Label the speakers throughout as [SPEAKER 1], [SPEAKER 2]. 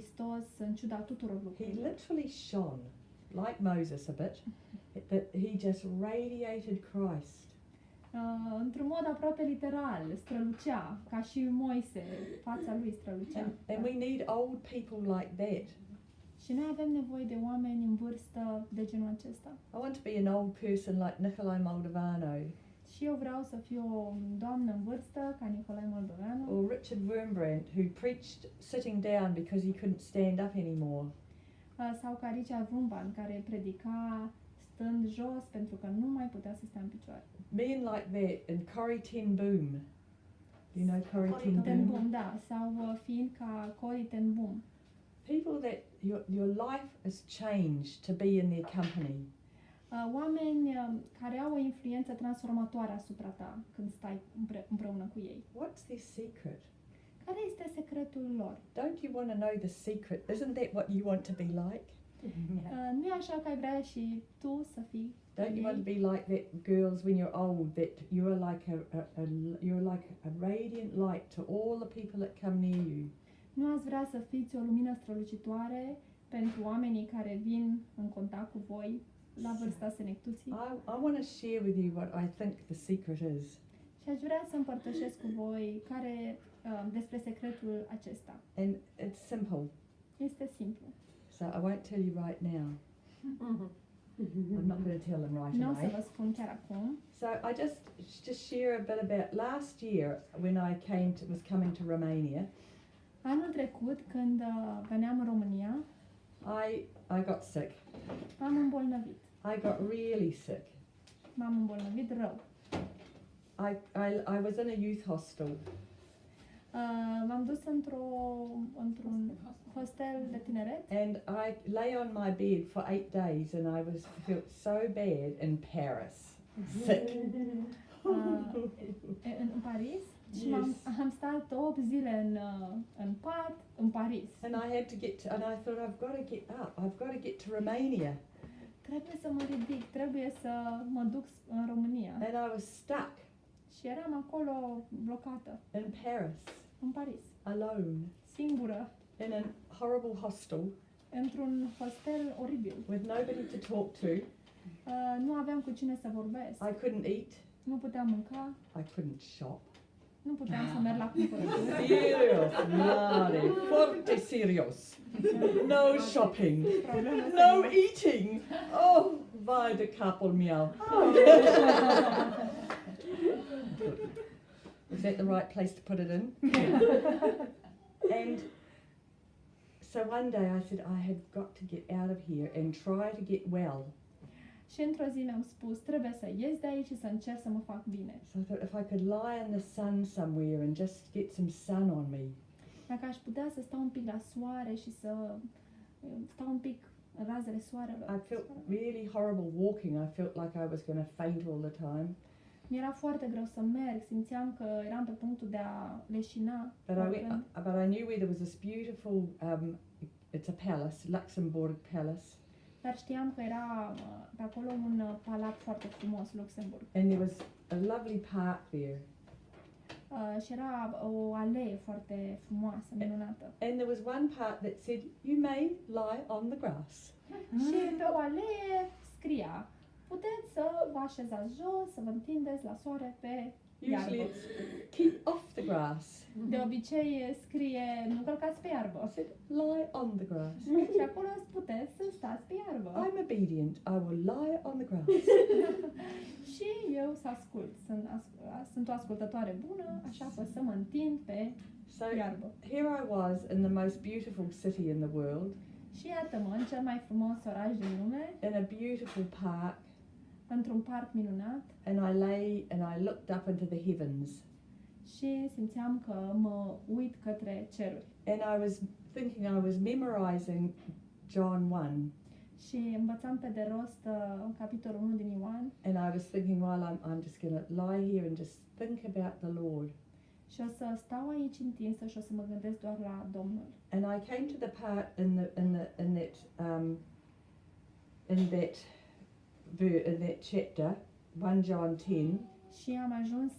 [SPEAKER 1] Hristos în ciuda tuturor
[SPEAKER 2] He
[SPEAKER 1] lucrurilor.
[SPEAKER 2] literally shone, like Moses a bit, that he just radiated Christ.
[SPEAKER 1] Într-un mod aproape literal, strălucea, ca și Moise, fața lui strălucea.
[SPEAKER 2] And we need old people like that.
[SPEAKER 1] Și noi avem nevoie de oameni în vârstă de genul acesta.
[SPEAKER 2] I want to be an old person like Nicolae Moldovano
[SPEAKER 1] Și eu vreau să fiu o doamnă în vârstă ca Nicolae Moldoveanu
[SPEAKER 2] or Richard Wurmbrandt, who preached sitting down because he couldn't stand up anymore.
[SPEAKER 1] sau ca Richard Wurmbrandt, care predica stând jos pentru că nu mai putea să stea în picioare.
[SPEAKER 2] Men like that, and Corrie ten Boom. You know Corrie ten
[SPEAKER 1] Ten
[SPEAKER 2] Boom?
[SPEAKER 1] Boom, da, sau fiind ca Corrie ten Boom.
[SPEAKER 2] People that your life has changed to be in their company.
[SPEAKER 1] Oameni care au o influență transformatoare asupra ta când stai împreună cu ei.
[SPEAKER 2] What's their secret?
[SPEAKER 1] Care este secretul lor?
[SPEAKER 2] Don't you want to know the secret? Isn't that what you want to be like?
[SPEAKER 1] Nu e așa că ai vrea și tu să fii?
[SPEAKER 2] Don't you want to be like that girls when you're old, that you're like you're like a radiant light to all the people that come near you?
[SPEAKER 1] Nu ați vrea să fiți o lumină strălucitoare pentru oamenii care vin în contact cu voi la vârsta senectuții?
[SPEAKER 2] I want to share with you what I think the secret is.
[SPEAKER 1] Și aș vrea să împărtășesc cu voi despre secretul acesta.
[SPEAKER 2] And it's simple.
[SPEAKER 1] Este simplu.
[SPEAKER 2] So I won't tell you right now. I'm not going to tell them right
[SPEAKER 1] Nu o să
[SPEAKER 2] away.
[SPEAKER 1] vă spun chiar acum.
[SPEAKER 2] So I just share a bit about last year when I was coming to Romania.
[SPEAKER 1] Anul trecut, când veneam în România,
[SPEAKER 2] I got sick.
[SPEAKER 1] m-am îmbolnăvit.
[SPEAKER 2] I got really sick.
[SPEAKER 1] M-am îmbolnăvit rău.
[SPEAKER 2] I was in a youth hostel.
[SPEAKER 1] M-am dus într-un hostel de tineret
[SPEAKER 2] And I lay on my bed for 8 days and I felt so bad in Paris. Sick.
[SPEAKER 1] în Paris și
[SPEAKER 2] Yes.
[SPEAKER 1] am stat 8 zile în pat în Paris.
[SPEAKER 2] And I had to and I thought I've got to get up. I've got to get to Romania.
[SPEAKER 1] Trebuie să mă ridic, trebuie să mă duc în România.
[SPEAKER 2] And I was stuck
[SPEAKER 1] Și eram acolo blocată
[SPEAKER 2] in Paris,
[SPEAKER 1] în Paris,
[SPEAKER 2] alone,
[SPEAKER 1] singură,
[SPEAKER 2] in a horrible hostel
[SPEAKER 1] într-un hostel oribil.
[SPEAKER 2] with nobody to talk to.
[SPEAKER 1] Nu aveam cu cine să vorbesc.
[SPEAKER 2] I couldn't eat.
[SPEAKER 1] Nu puteam mânca,
[SPEAKER 2] I couldn't shop.
[SPEAKER 1] nu puteam să merg la cumpărături.
[SPEAKER 2] Serious, mare, forte serious. No shopping,
[SPEAKER 1] Probleme
[SPEAKER 2] no eating. Oh, vai de capul meu. Is that the right place to put it in? And so one day I said, I have got to get out of here and try to get well.
[SPEAKER 1] Și într-o zi mi-am spus, trebuie să ies de aici și să încerc să mă fac bine.
[SPEAKER 2] So I thought if I could lie in the sun somewhere and just get some sun on me.
[SPEAKER 1] Dacă aș putea să stau un pic la soare și să stau un pic în razele soarelor.
[SPEAKER 2] I felt really horrible walking. I felt like I was going to faint all the time.
[SPEAKER 1] Mi-era foarte greu să merg, simțeam că eram pe punctul de a leșina.
[SPEAKER 2] But I knew where there was this beautiful, it's a palace, Luxembourg Palace.
[SPEAKER 1] Dar știam că era pe acolo un palat foarte frumos, Luxemburg.
[SPEAKER 2] And there was a lovely park there.
[SPEAKER 1] Și era o alee foarte frumoasă, minunată.
[SPEAKER 2] And there was one part that said, you may lie on the grass.
[SPEAKER 1] Și pe o alee scria, puteți să vă așezați jos, să vă întindeți la soare pe
[SPEAKER 2] Usually
[SPEAKER 1] iarbă.
[SPEAKER 2] it's keep off the grass.
[SPEAKER 1] De obicei scrie, nu călcați pe
[SPEAKER 2] I
[SPEAKER 1] iarbă.
[SPEAKER 2] said, lie on the grass.
[SPEAKER 1] Și acolo puteți să stați pe iarbă.
[SPEAKER 2] I'm obedient. I will lie on the grass.
[SPEAKER 1] Și eu să ascult. Sunt o ascultătoare bună, așa că să mă întind pe
[SPEAKER 2] So
[SPEAKER 1] iarbă.
[SPEAKER 2] here I was in the most beautiful city in the world,
[SPEAKER 1] Și iată-mă, în cel mai frumos oraș din lume,
[SPEAKER 2] in a beautiful park,
[SPEAKER 1] într-un parc minunat,
[SPEAKER 2] and I lay and I looked up into the heavens,
[SPEAKER 1] și simțeam că mă uit către ceruri.
[SPEAKER 2] and I was thinking I was memorizing John 1,
[SPEAKER 1] Și învățam pe de rost capitolul 1 din Ioan
[SPEAKER 2] and I was thinking, well, I'm just going to lie here and just think about the Lord.
[SPEAKER 1] și o să stau aici întinsă și o să mă gândesc doar la Domnul.
[SPEAKER 2] And I came to the part in that chapter, 1 John 10,
[SPEAKER 1] Și am ajuns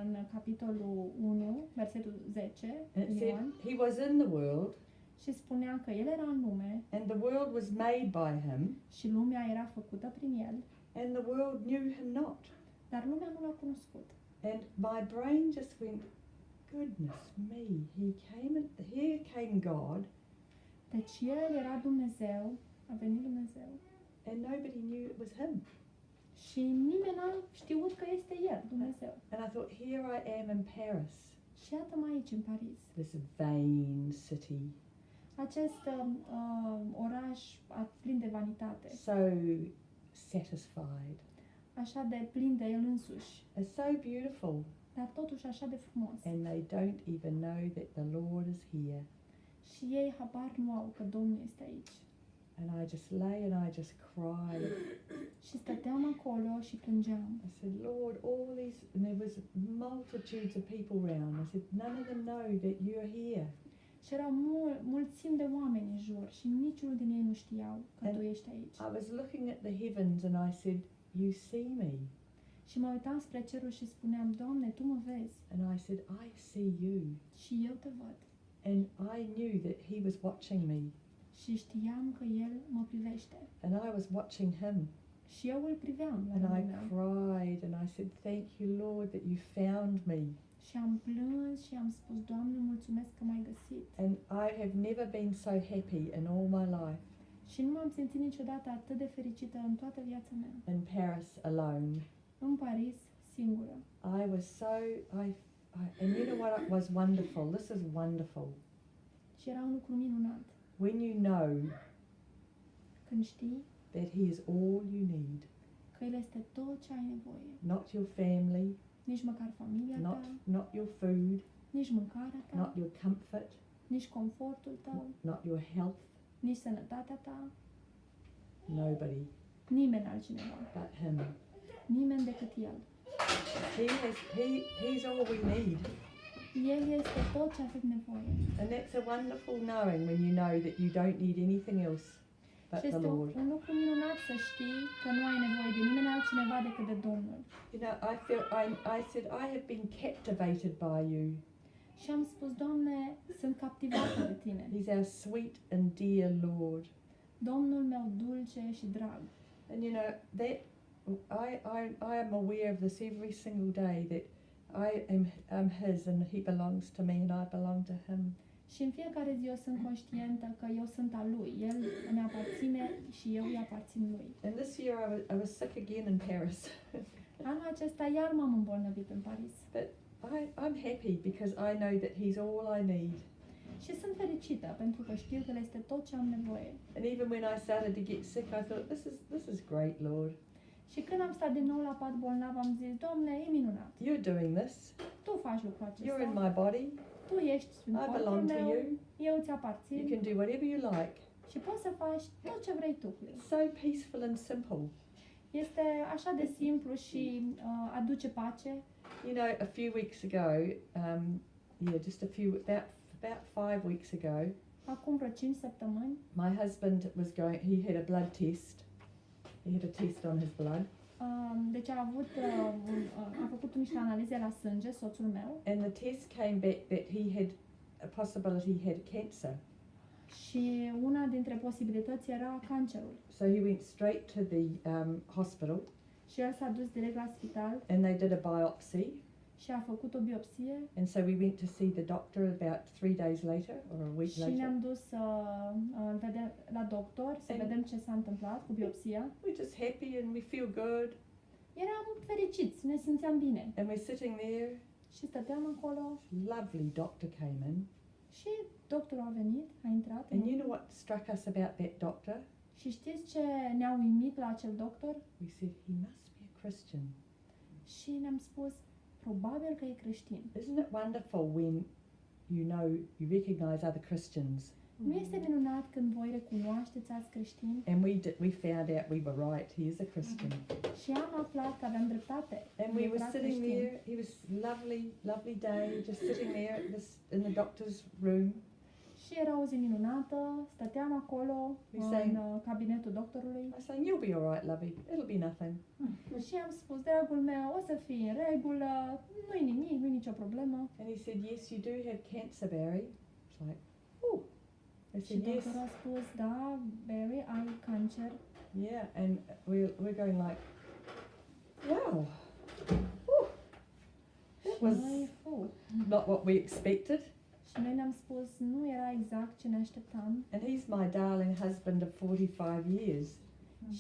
[SPEAKER 1] în capitolul 1, versetul 10
[SPEAKER 2] and it
[SPEAKER 1] din
[SPEAKER 2] said,
[SPEAKER 1] Ioan,
[SPEAKER 2] he was in the world,
[SPEAKER 1] Și spunea că el era în lume
[SPEAKER 2] and the world was made by him,
[SPEAKER 1] și lumea era făcută prin el,
[SPEAKER 2] and the world knew him not.
[SPEAKER 1] dar lumea nu l-a cunoscut.
[SPEAKER 2] And my brain just went, goodness me, here came God,
[SPEAKER 1] Deci el era Dumnezeu, a venit Dumnezeu
[SPEAKER 2] and nobody knew it was him.
[SPEAKER 1] și nimeni n-a știut că este el, Dumnezeu.
[SPEAKER 2] And I thought, here I am in Paris,
[SPEAKER 1] Și iată-mă aici, în Paris,
[SPEAKER 2] this vain city,
[SPEAKER 1] acest oraș plin de vanitate,
[SPEAKER 2] so satisfied,
[SPEAKER 1] așa de plin de el însuși,
[SPEAKER 2] it's so beautiful,
[SPEAKER 1] dar totuși așa de frumos.
[SPEAKER 2] and they don't even know that the Lord is here.
[SPEAKER 1] Și ei habar nu au că Domnul este aici.
[SPEAKER 2] And I just lay and I just cried.
[SPEAKER 1] Și stăteam acolo și plângeam.
[SPEAKER 2] I said, Lord, all these, and there was multitudes of people around. I said, none of them know that you're here.
[SPEAKER 1] Și erau mulțimi de oameni în jur și niciunul din ei nu știau că Tu ești aici.
[SPEAKER 2] I was looking at the heavens and I said, you see me.
[SPEAKER 1] Și mă uitam spre cerul și spuneam, Doamne, Tu mă vezi
[SPEAKER 2] And I said, I see you.
[SPEAKER 1] și eu Te văd.
[SPEAKER 2] And I knew that he was watching me.
[SPEAKER 1] Și știam că El mă privește.
[SPEAKER 2] And I was watching him.
[SPEAKER 1] Și eu îl priveam la
[SPEAKER 2] And I
[SPEAKER 1] rândul meu.
[SPEAKER 2] cried and I said, thank you, Lord, that you found me.
[SPEAKER 1] Și am plâns și am spus, Doamne, mulțumesc că m-ai găsit.
[SPEAKER 2] And I have never been so happy in all my life
[SPEAKER 1] Și nu m-am simțit niciodată atât de fericită în toată viața mea.
[SPEAKER 2] in Paris alone.
[SPEAKER 1] În Paris, singură.
[SPEAKER 2] I was so, and you know what was wonderful? This is wonderful.
[SPEAKER 1] Și era un lucru minunat.
[SPEAKER 2] When you know
[SPEAKER 1] Când știi
[SPEAKER 2] that he is all you need,
[SPEAKER 1] că El este tot ce ai nevoie.
[SPEAKER 2] not your family,
[SPEAKER 1] Nici măcar familia
[SPEAKER 2] not,
[SPEAKER 1] ta,
[SPEAKER 2] not your food,
[SPEAKER 1] nici mâncarea ta,
[SPEAKER 2] not your comfort,
[SPEAKER 1] nici confortul tău,
[SPEAKER 2] not your health,
[SPEAKER 1] nici sănătatea ta,
[SPEAKER 2] nobody
[SPEAKER 1] nimeni altcineva,
[SPEAKER 2] but him.
[SPEAKER 1] nimeni decât El.
[SPEAKER 2] He's all we need.
[SPEAKER 1] El este tot ce avem nevoie.
[SPEAKER 2] And that's a wonderful knowing when you know that you don't need anything else but
[SPEAKER 1] Și
[SPEAKER 2] the
[SPEAKER 1] este
[SPEAKER 2] Lord.
[SPEAKER 1] un lucru minunat să știi că nu ai nevoie de nimeni altcineva decât de Domnul.
[SPEAKER 2] You know, I said, I have been captivated by you.
[SPEAKER 1] Și am spus, Doamne, sunt captivată de Tine.
[SPEAKER 2] He's our sweet and dear Lord.
[SPEAKER 1] Domnul meu dulce și drag.
[SPEAKER 2] And you know, that I am aware of this every single day, that I'm his and he belongs to me and I belong to him.
[SPEAKER 1] Și în fiecare zi eu sunt conștientă că eu sunt a Lui. El îmi aparține și eu îi aparțin Lui.
[SPEAKER 2] And this year I was sick again in Paris.
[SPEAKER 1] Anul acesta iar m-am îmbolnăvit în Paris.
[SPEAKER 2] But I'm happy because I know that he's all I need.
[SPEAKER 1] Și sunt fericită pentru că știu că El este tot ce am nevoie.
[SPEAKER 2] And even when I started to get sick, I thought, this is great, Lord.
[SPEAKER 1] Și când am stat din nou la pat bolnav, am zis, Doamne, e minunat.
[SPEAKER 2] You're doing this.
[SPEAKER 1] Tu faci lucrul
[SPEAKER 2] You're in
[SPEAKER 1] acesta.
[SPEAKER 2] my body.
[SPEAKER 1] Tu ești în
[SPEAKER 2] I
[SPEAKER 1] corpul
[SPEAKER 2] belong to
[SPEAKER 1] meu.
[SPEAKER 2] you.
[SPEAKER 1] Eu îți
[SPEAKER 2] You
[SPEAKER 1] aparțin.
[SPEAKER 2] can do whatever you like.
[SPEAKER 1] Și poți să faci tot ce vrei tu.
[SPEAKER 2] It's so peaceful and simple.
[SPEAKER 1] Este așa de simplu și aduce pace.
[SPEAKER 2] You know, a few weeks ago, about 5 weeks ago,
[SPEAKER 1] Acum vreo 5 săptămâni,
[SPEAKER 2] my husband he had a blood test. He had a test on his blood.
[SPEAKER 1] deci a făcut niște analize la sânge, soțul meu,
[SPEAKER 2] And the test came back that he had a possibility he had cancer.
[SPEAKER 1] și una dintre posibilități era cancerul.
[SPEAKER 2] So he went straight to the hospital
[SPEAKER 1] Și el s-a dus direct la spital
[SPEAKER 2] and they did a biopsy.
[SPEAKER 1] și a făcut o biopsie
[SPEAKER 2] And so we went to see the doctor about 3 days later or a week
[SPEAKER 1] și
[SPEAKER 2] later.
[SPEAKER 1] ne-am dus îl vedem la doctor să vedem ce s-a întâmplat cu biopsia.
[SPEAKER 2] We're just happy and we feel good.
[SPEAKER 1] Eram fericiți, ne simțeam bine.
[SPEAKER 2] And we're sitting there.
[SPEAKER 1] Și stăteam acolo
[SPEAKER 2] Lovely doctor came in.
[SPEAKER 1] și doctorul a venit, a intrat.
[SPEAKER 2] And you know what struck us about that doctor?
[SPEAKER 1] Și știți ce ne-a uimit la acel doctor?
[SPEAKER 2] We said, he must be a Christian.
[SPEAKER 1] Și ne-am spus, probabil că e creștin.
[SPEAKER 2] Isn't it wonderful when you recognize other Christians?
[SPEAKER 1] Nu este minunat când voi recunoașteți alți creștini?
[SPEAKER 2] And we found out we were right. He is a Christian.
[SPEAKER 1] Și am aflat că aveam dreptate.
[SPEAKER 2] And we were
[SPEAKER 1] Era
[SPEAKER 2] sitting
[SPEAKER 1] creștin.
[SPEAKER 2] there. It was lovely day, just sitting there in the doctor's room.
[SPEAKER 1] Și era o zi minunată, stăteam acolo în cabinetul doctorului
[SPEAKER 2] I was saying, you'll be all right, lovey. It'll be nothing.
[SPEAKER 1] și am spus, dragul meu, o să fii în regulă, nu-i nimic, nu-i nicio problemă.
[SPEAKER 2] And he said, yes, you do have cancer, Barry. It's like, oh. I I
[SPEAKER 1] Și
[SPEAKER 2] said, yes.
[SPEAKER 1] doctorul a spus, da, Barry, ai cancer.
[SPEAKER 2] Yeah, and we're going like, wow. Whew. That
[SPEAKER 1] Și
[SPEAKER 2] was
[SPEAKER 1] noi,
[SPEAKER 2] not what we expected.
[SPEAKER 1] și noi ne-am spus, nu era exact ce ne așteptam.
[SPEAKER 2] And he's my darling husband of 45 years.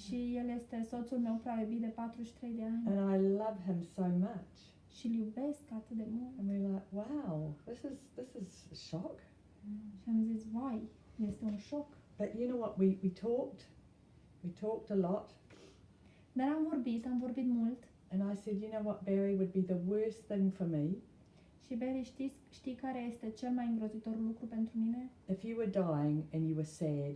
[SPEAKER 1] Și el este soțul meu prea iubit de 43 de ani.
[SPEAKER 2] And I love him so much.
[SPEAKER 1] Și îl iubesc atât de mult.
[SPEAKER 2] And we're like, wow, this is a shock.
[SPEAKER 1] Și am zis, vai, este un șoc.
[SPEAKER 2] But you know what, we talked a lot.
[SPEAKER 1] Dar am vorbit mult.
[SPEAKER 2] And I said, you know what, Barry, would be the worst thing for me
[SPEAKER 1] Și Barry, știi care este cel mai îngrozitor lucru pentru mine?
[SPEAKER 2] if you were dying and you were sad.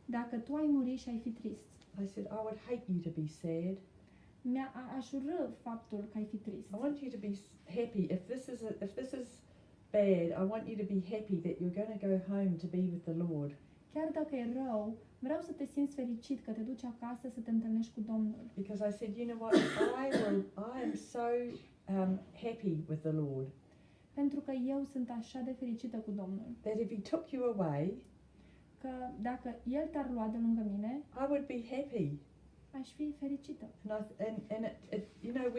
[SPEAKER 1] Dacă tu ai muri și ai fi trist.
[SPEAKER 2] I said, I would hate you to be sad.
[SPEAKER 1] Aș urâ faptul că ai fi trist.
[SPEAKER 2] I want you to be happy. If this is bad, I want you to be happy that you're going to go home to be with the Lord.
[SPEAKER 1] Chiar dacă e rău, vreau să te simți fericit că te duci acasă să te întâlnești cu Domnul.
[SPEAKER 2] Because I said, you know what, I am so happy with the Lord
[SPEAKER 1] Pentru că eu sunt așa de fericită cu Domnul.
[SPEAKER 2] that if He took you away,
[SPEAKER 1] Că dacă El te-ar lua de lângă mine,
[SPEAKER 2] I would be happy.
[SPEAKER 1] aș fi fericită.
[SPEAKER 2] And it you know,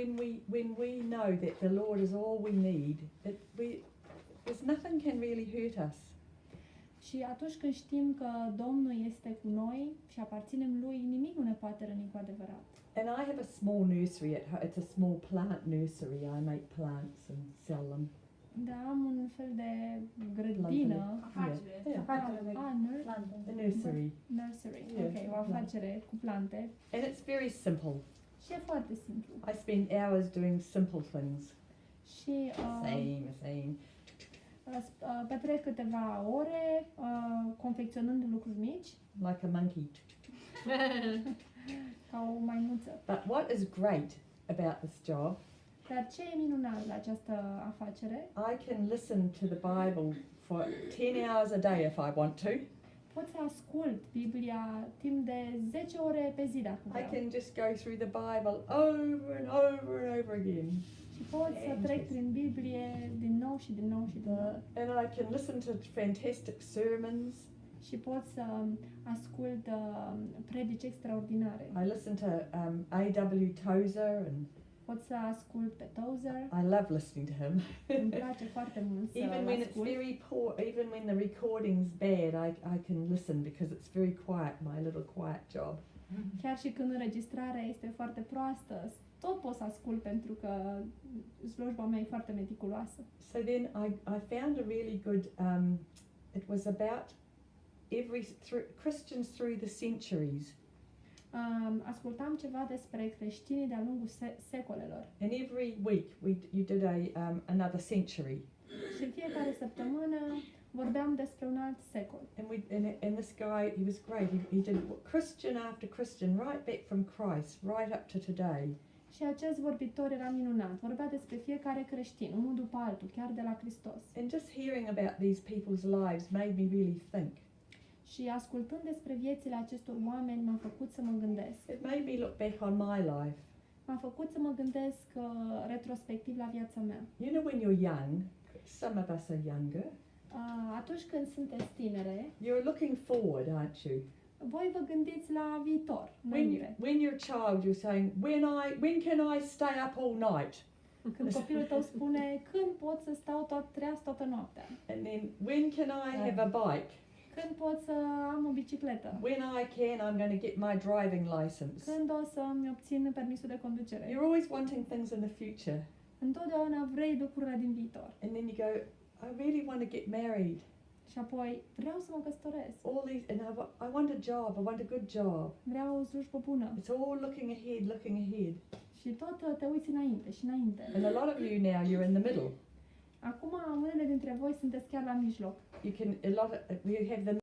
[SPEAKER 2] when we know that the Lord is all we need, there's nothing can really hurt us.
[SPEAKER 1] Și atunci când știm că Domnul este cu noi și aparținem Lui, nimic nu ne poate răni cu adevărat.
[SPEAKER 2] And I have a small nursery at home. It's a small plant nursery. I make plants and sell them.
[SPEAKER 1] Da, am un fel de grădină.
[SPEAKER 2] Yeah. A nursery.
[SPEAKER 1] Nursery.
[SPEAKER 2] Yeah,
[SPEAKER 1] Ok, o afacere cu plante.
[SPEAKER 2] And it's very simple.
[SPEAKER 1] Și e foarte simplu.
[SPEAKER 2] I spend hours doing simple things.
[SPEAKER 1] Și
[SPEAKER 2] Same.
[SPEAKER 1] petrec câteva ore confecționând lucruri mici,
[SPEAKER 2] Like a monkey.
[SPEAKER 1] ca o maimuță.
[SPEAKER 2] But what is great about this job,
[SPEAKER 1] Dar ce e minunat la această afacere?
[SPEAKER 2] I can listen to the Bible for 10 hours a day if I want to.
[SPEAKER 1] Pot să ascult Biblia timp de 10 ore pe zi dacă
[SPEAKER 2] I
[SPEAKER 1] vreau.
[SPEAKER 2] can just go through the Bible over and over and over again.
[SPEAKER 1] Și pot să trec prin Biblie din nou și din nou și din nou.
[SPEAKER 2] And I can listen to fantastic sermons.
[SPEAKER 1] Și pot să ascult predici extraordinare.
[SPEAKER 2] I listen to A.W. Tozer and
[SPEAKER 1] Pot să ascult pe Tozer.
[SPEAKER 2] I love listening to him.
[SPEAKER 1] Îmi place foarte mult să
[SPEAKER 2] Even when it's
[SPEAKER 1] ascult.
[SPEAKER 2] very poor, even when the recording's bad, I can listen because it's very quiet, my little quiet job.
[SPEAKER 1] Chiar și când înregistrarea este foarte proastă, tot pot să ascult pentru că slujba mea e foarte meticuloasă.
[SPEAKER 2] So then I found a really good, it was about Christians through the centuries.
[SPEAKER 1] Ascultam ceva despre creștinii de-a lungul secolelor.
[SPEAKER 2] And every week you did another century.
[SPEAKER 1] Și în fiecare săptămână vorbeam despre un alt secol.
[SPEAKER 2] And this guy, he was great. He did Christian after Christian, right back from Christ, right up to today.
[SPEAKER 1] Și acest vorbitor era minunat. Vorbea despre fiecare creștin, unul după altul, chiar de la Hristos.
[SPEAKER 2] And just hearing about these people's lives made me really think.
[SPEAKER 1] Și ascultând despre viețile acestor oameni m-a făcut să mă gândesc.
[SPEAKER 2] It made me look back on my life.
[SPEAKER 1] M-a făcut să mă gândesc retrospectiv la viața mea.
[SPEAKER 2] You know, when you're young, some of us are younger,
[SPEAKER 1] Atunci când sunteți tinere,
[SPEAKER 2] you're looking forward, aren't you?
[SPEAKER 1] voi vă gândiți la viitor, înainte.
[SPEAKER 2] When you're a child, you're saying, when can I stay up all night?
[SPEAKER 1] Când copilul tău spune, când pot să stau treaz toată noaptea?
[SPEAKER 2] And then, when can I have a bike?
[SPEAKER 1] Când pot să am o bicicletă?
[SPEAKER 2] When I can, I'm going to get my driving license.
[SPEAKER 1] Când o să-mi obțin permisul de conducere?
[SPEAKER 2] You're always wanting things in the future.
[SPEAKER 1] Întotdeauna vrei lucrurile din viitor.
[SPEAKER 2] And then you go, I really want to get married.
[SPEAKER 1] Și apoi, vreau să mă căsătoresc.
[SPEAKER 2] All these, and I want a job, I want a good job.
[SPEAKER 1] Vreau o slujbă bună.
[SPEAKER 2] It's all looking ahead.
[SPEAKER 1] Și tot te uiți înainte și înainte.
[SPEAKER 2] And a lot of you now, you're in the middle.
[SPEAKER 1] Acum, unele dintre voi sunteți chiar la mijloc.
[SPEAKER 2] You have the